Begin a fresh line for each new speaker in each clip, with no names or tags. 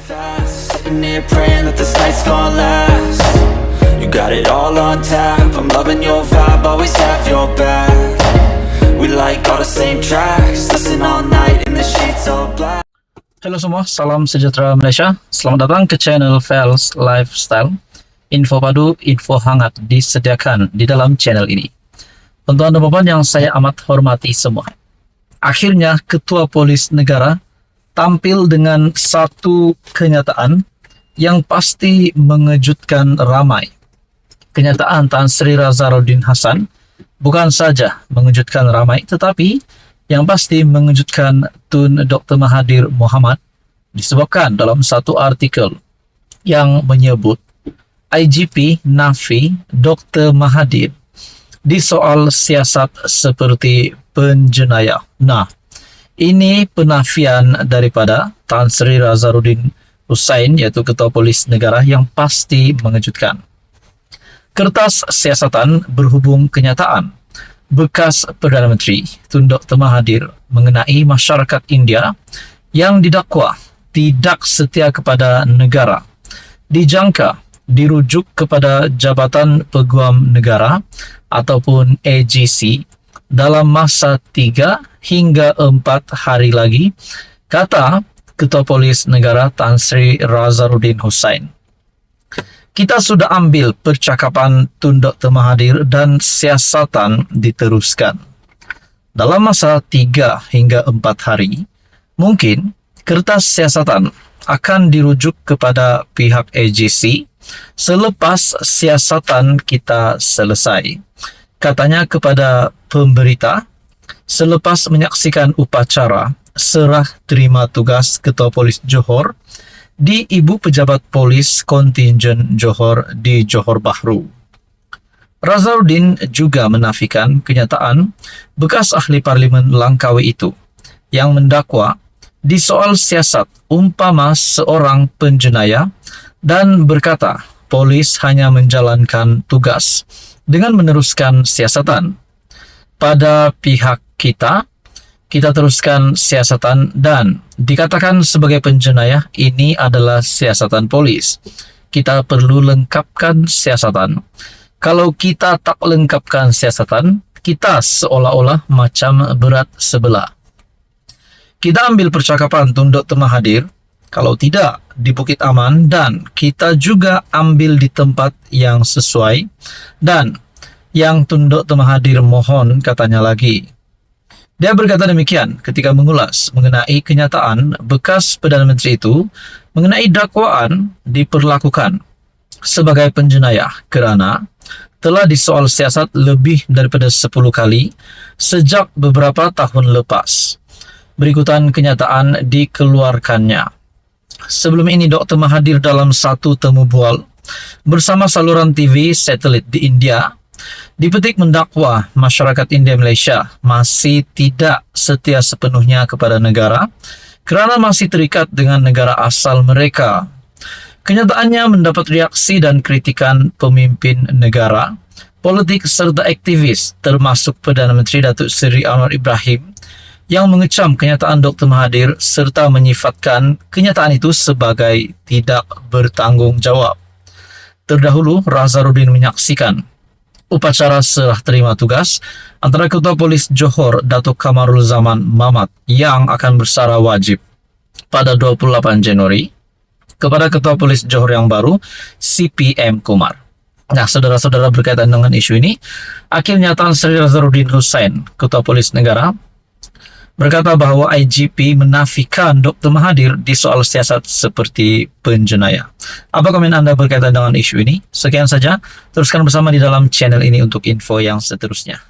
fast, sitting here praying that this night's gonna last. You got it all on tap, I'm loving your vibe, always have your back. We like all the same tracks, listen all night in the sheets all black.
Halo semua, salam sejahtera Malaysia. Selamat datang ke channel Fels Lifestyle. Info padu, info hangat disediakan di dalam channel ini. Tuan-tuan dan puan yang saya amat hormati semua. Akhirnya Ketua Polis Negara tampil dengan satu kenyataan yang pasti mengejutkan ramai. Kenyataan Tan Sri Razaruddin Hassan bukan saja mengejutkan ramai, tetapi yang pasti mengejutkan Tun Dr. Mahathir Mohamad disebabkan dalam satu artikel yang menyebut IGP nafi Dr. Mahathir disoal siasat seperti penjenayah. Nah, ini penafian daripada Tan Sri Razaruddin Hussain, yaitu Ketua Polis Negara, yang pasti mengejutkan. Kertas siasatan berhubung kenyataan bekas Perdana Menteri Tun Dr. Mahathir mengenai masyarakat India yang didakwa tidak setia kepada negara dijangka dirujuk kepada Jabatan Peguam Negara ataupun AGC dalam masa 3 hingga 4 hari lagi, kata Ketua Polis Negara Tan Sri Razaruddin Hussain. Kita sudah ambil percakapan Tun Dr. Mahathir dan siasatan diteruskan. Dalam masa 3 hingga 4 hari, mungkin kertas siasatan akan dirujuk kepada pihak AGC selepas siasatan kita selesai. Katanya kepada pemberita selepas menyaksikan upacara serah terima tugas Ketua Polis Johor di Ibu Pejabat Polis Kontingen Johor di Johor Bahru. Razaruddin juga menafikan kenyataan bekas ahli parlimen Langkawi itu yang mendakwa disoal siasat umpama seorang penjenayah dan berkata polis hanya menjalankan tugas dengan meneruskan siasatan. Pada pihak kita teruskan siasatan dan dikatakan sebagai penjenayah ini adalah siasatan polis. Kita perlu lengkapkan siasatan. Kalau kita tak lengkapkan siasatan, kita seolah-olah macam berat sebelah. Kita ambil percakapan Tun Dr. Mahathir, kalau tidak di Bukit Aman, dan kita juga ambil di tempat yang sesuai. Dan yang Tun Dr. Mahathir mohon katanya lagi. Dia berkata demikian ketika mengulas mengenai kenyataan bekas Perdana Menteri itu mengenai dakwaan diperlakukan sebagai penjenayah kerana telah disoal siasat lebih daripada 10 kali sejak beberapa tahun lepas. Berikutan kenyataan dikeluarkannya. Sebelum ini Dr. Mahathir dalam satu temu bual bersama saluran TV satelit di India dipetik mendakwa masyarakat India Malaysia masih tidak setia sepenuhnya kepada negara kerana masih terikat dengan negara asal mereka. Kenyataannya mendapat reaksi dan kritikan pemimpin negara, politik serta aktivis termasuk Perdana Menteri Datuk Seri Anwar Ibrahim yang mengecam kenyataan Dr. Mahathir serta menyifatkan kenyataan itu sebagai tidak bertanggungjawab. Terdahulu, Razaruddin menyaksikan upacara serah terima tugas antara Ketua Polis Johor Datuk Kamarul Zaman Mamat yang akan bersara wajib pada 28 Januari kepada Ketua Polis Johor yang baru, CPM Kumar. Nah, saudara-saudara, berkaitan dengan isu ini, akhirnya Tan Sri Razaruddin Hussain, Ketua Polis Negara, berkata bahawa IGP menafikan Dr. Mahathir di soal siasat seperti penjenayah. Apa komen anda berkaitan dengan isu ini? Sekian saja, teruskan bersama di dalam channel ini untuk info yang seterusnya.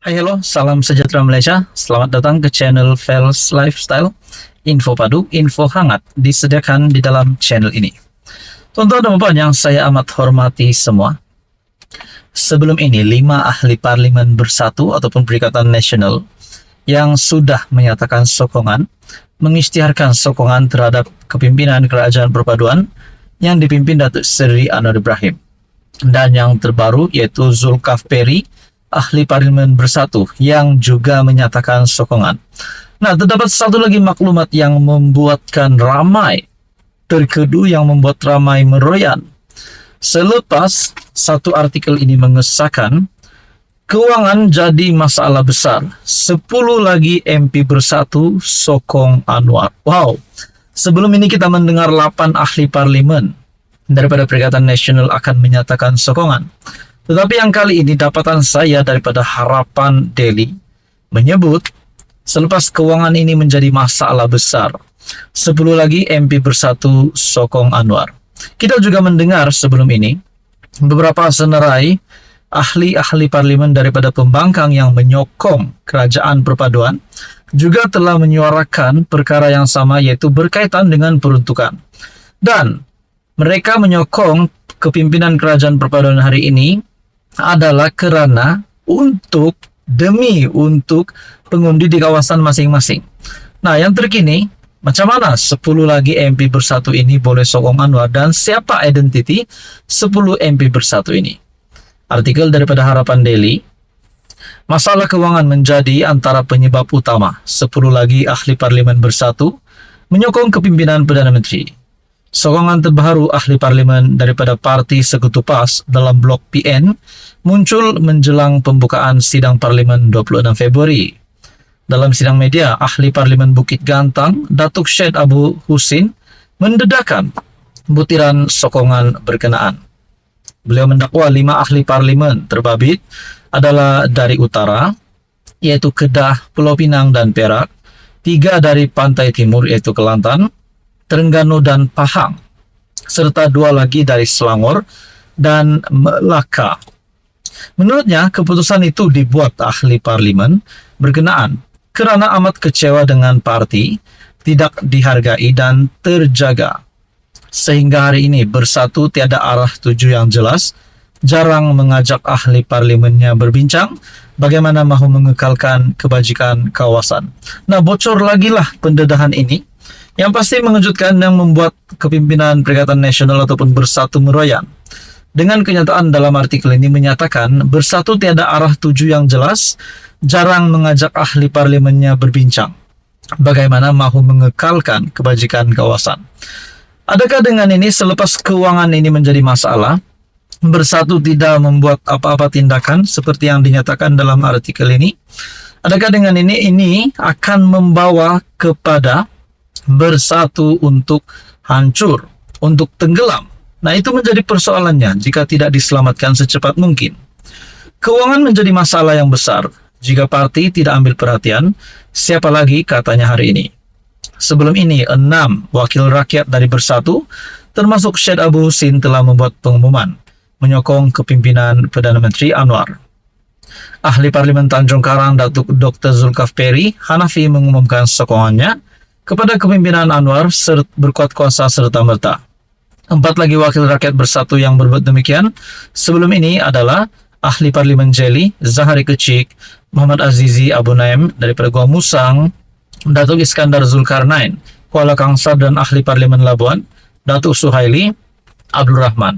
Hai, hello, salam sejahtera Malaysia. Selamat datang ke channel Fels Lifestyle. Info padu, info hangat disediakan di dalam channel ini. Tuan-tuan dan puan yang saya amat hormati semua, sebelum ini 5 ahli parlimen bersatu ataupun Perikatan Nasional yang sudah menyatakan sokongan, mengisytiharkan sokongan terhadap kepimpinan Kerajaan Perpaduan yang dipimpin Datuk Seri Anwar Ibrahim. Dan yang terbaru yaitu Zulkifli, ahli parlimen bersatu yang juga menyatakan sokongan. Nah, terdapat satu lagi maklumat yang membuatkan ramai, terkedu yang membuat ramai meroyan. Selepas satu artikel ini mengesahkan, keuangan jadi masalah besar. 10 lagi MP bersatu sokong Anwar. Wow. Sebelum ini kita mendengar 8 ahli parlimen daripada Perikatan Nasional akan menyatakan sokongan. Tetapi yang kali ini dapatan saya daripada Harapan Daily menyebut selepas keuangan ini menjadi masalah besar, 10 lagi MP bersatu sokong Anwar. Kita juga mendengar sebelum ini beberapa senerai ahli-ahli parlimen daripada pembangkang yang menyokong kerajaan perpaduan juga telah menyuarakan perkara yang sama, yaitu berkaitan dengan peruntukan. Dan mereka menyokong kepimpinan kerajaan perpaduan hari ini adalah kerana untuk pengundi di kawasan masing-masing. Nah, yang terkini, macam mana 10 lagi MP bersatu ini boleh sokong Anwar dan siapa identiti 10 MP bersatu ini? Artikel daripada Harapan Daily, masalah keuangan menjadi antara penyebab utama 10 lagi ahli parlimen bersatu menyokong kepimpinan Perdana Menteri. Sokongan terbaru ahli parlimen daripada Parti Sekutu PAS dalam blok PN muncul menjelang pembukaan sidang parlimen 26 Februari. Dalam sidang media, ahli parlimen Bukit Gantang, Datuk Syed Abu Husin, mendedahkan butiran sokongan berkenaan. Beliau mendakwa 5 ahli parlimen terbabit adalah dari utara, yaitu Kedah, Pulau Pinang dan Perak, 3 dari pantai timur, yaitu Kelantan, Terengganu dan Pahang, serta 2 lagi dari Selangor dan Melaka. Menurutnya, keputusan itu dibuat ahli parlimen berkenaan kerana amat kecewa dengan parti tidak dihargai dan terjaga. Sehingga hari ini bersatu tiada arah tuju yang jelas, jarang mengajak ahli parlimennya berbincang bagaimana mahu mengekalkan kebajikan kawasan. Nah, bocor lagi lah pendedahan ini yang pasti mengejutkan, yang membuat kepimpinan Perikatan Nasional ataupun bersatu meroyan. Dengan kenyataan dalam artikel ini menyatakan bersatu tiada arah tuju yang jelas, jarang mengajak ahli parlimennya berbincang bagaimana mahu mengekalkan kebajikan kawasan. Adakah dengan ini selepas keuangan ini menjadi masalah, bersatu tidak membuat apa-apa tindakan seperti yang dinyatakan dalam artikel ini? Adakah dengan ini akan membawa kepada bersatu untuk hancur, untuk tenggelam? Nah, itu menjadi persoalannya jika tidak diselamatkan secepat mungkin. Keuangan menjadi masalah yang besar. Jika parti tidak ambil perhatian, siapa lagi katanya hari ini? Sebelum ini, 6 wakil rakyat dari Bersatu, termasuk Syed Abu Husin, telah membuat pengumuman menyokong kepimpinan Perdana Menteri Anwar. Ahli Parlimen Tanjung Karang, Datuk Dr. Zulkifli Hanafi, mengumumkan sokongannya kepada kepimpinan Anwar berkuat kuasa serta-merta. 4 lagi wakil rakyat Bersatu yang berbuat demikian sebelum ini adalah ahli Parlimen Jeli, Zahari Kecik, Muhammad Azizi Abu Naim daripada Gua Musang, Datuk Iskandar Zulkarnain, Kuala Kangsar, dan ahli Parlimen Labuan, Datuk Suhaili Abdul Rahman.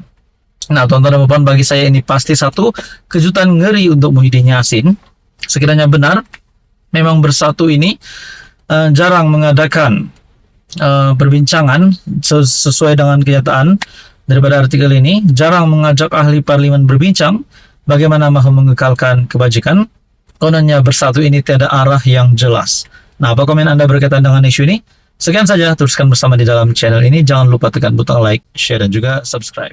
Nah, tuan-tuan dan puan, bagi saya ini pasti satu kejutan ngeri untuk Muhyiddin Yassin. Sekiranya benar, memang Bersatu ini jarang mengadakan perbincangan sesuai dengan kenyataan daripada artikel ini, jarang mengajak ahli parlimen berbincang bagaimana mahu mengekalkan kebajikan. Kononnya Bersatu ini tiada arah yang jelas. Nah, apa komen Anda berkaitan dengan isu ini? Sekian saja, teruskan bersama di dalam channel ini. Jangan lupa tekan butang like, share, dan juga subscribe.